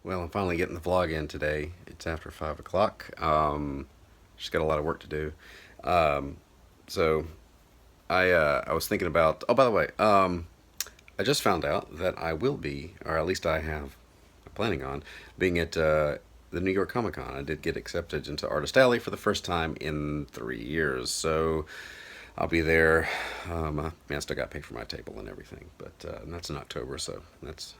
Well, I'm finally getting the vlog in today. It's after 5 o'clock. Just got a lot of work to do. Um, so I was thinking about. Oh, by the way, I just found out that I will be, or at least I have, planning on being at the New York Comic Con. I did get accepted into Artist Alley for the first time in 3 years. So I'll be there. I still got paid for my table and everything, but and that's in October, so that's.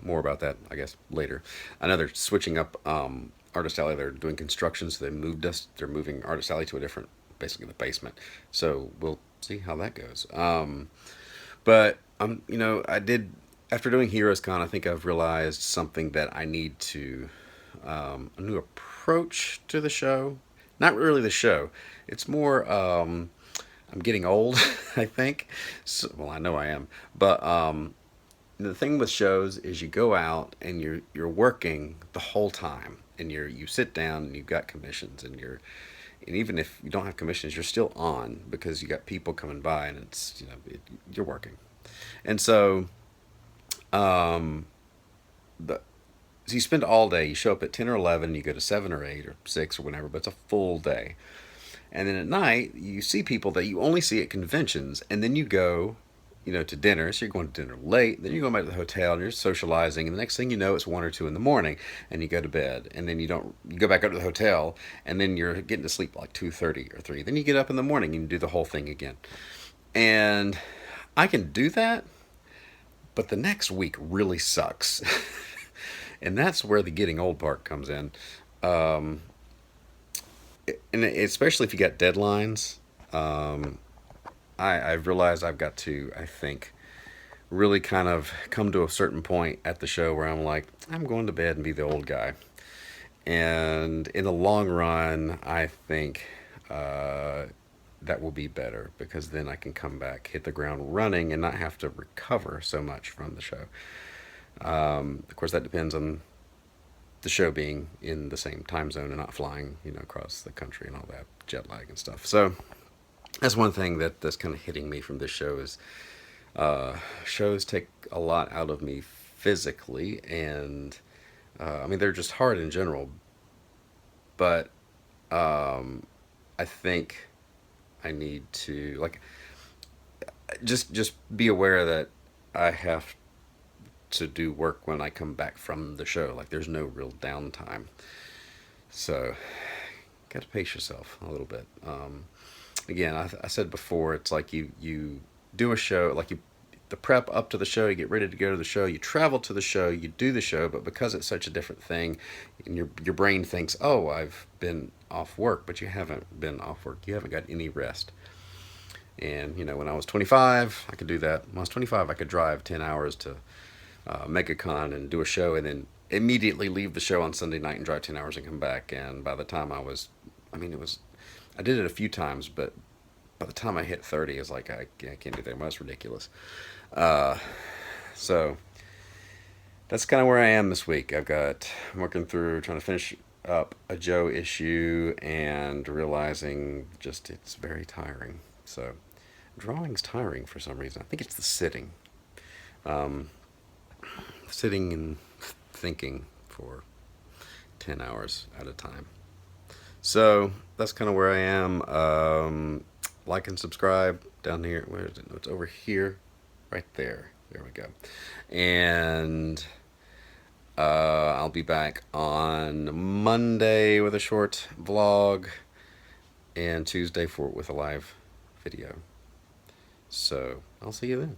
More about that, I guess, later. I know they're switching up Artist Alley. They're doing construction, so they moved us. They're moving Artist Alley to a different, basically the basement. So we'll see how that goes. But I did after doing Heroes Con. I think I've realized something that I need to a new approach to the show. Not really the show. It's more. I'm getting old. I think. So, well, I know I am, but the thing with shows is you go out and you're working the whole time, and you sit down and you've got commissions, and even if you don't have commissions, you're still on because you got people coming by, and it's you're working. And so the so you spend all day. You show up at 10 or 11, you go to 7 or 8 or 6 or whatever, but it's a full day. And then at night, you see people that you only see at conventions, and then you go, to dinner. So you're going to dinner late, then you're going back to the hotel, and you're socializing, and the next thing you know, it's 1 or 2 in the morning, and you go to bed, and then you go back up to the hotel, and then you're getting to sleep like 2:30 or 3. Then you get up in the morning and you do the whole thing again. And I can do that, but the next week really sucks. And that's where the getting old part comes in. Um, and especially if you got deadlines. I've realized I've got to, I think, really kind of come to a certain point at the show where I'm like, I'm going to bed and be the old guy. And in the long run, I think that will be better because then I can come back, hit the ground running, and not have to recover so much from the show. Of course, that depends on the show being in the same time zone and not flying, across the country and all that jet lag and stuff. So that's one thing that's kind of hitting me from this show is shows take a lot out of me physically, and I mean they're just hard in general. But I think I need to just be aware that I have to do work when I come back from the show. Like there's no real downtime, so got to pace yourself a little bit. Again, I said before, it's like you do a show, like the prep up to the show, you get ready to go to the show, you travel to the show, you do the show, but because it's such a different thing, and your brain thinks, oh, I've been off work, but you haven't been off work. You haven't got any rest. And when I was 25, I could do that. When I was 25, I could drive 10 hours to MegaCon and do a show, and then immediately leave the show on Sunday night and drive 10 hours and come back. And by the time I did it a few times, but by the time I hit 30, it's like I can't do that. That's ridiculous. Uh, so that's kind of where I am this week. I'm working through trying to finish up a Joe issue and realizing just it's very tiring. So drawing's tiring for some reason. I think it's the sitting. Um, Sitting and thinking for 10 hours at a time. So that's kind of where I am. Like and subscribe down here. Where is it? No, it's over here, right there. There we go. And I'll be back on Monday with a short vlog, and Tuesday with a live video. So I'll see you then.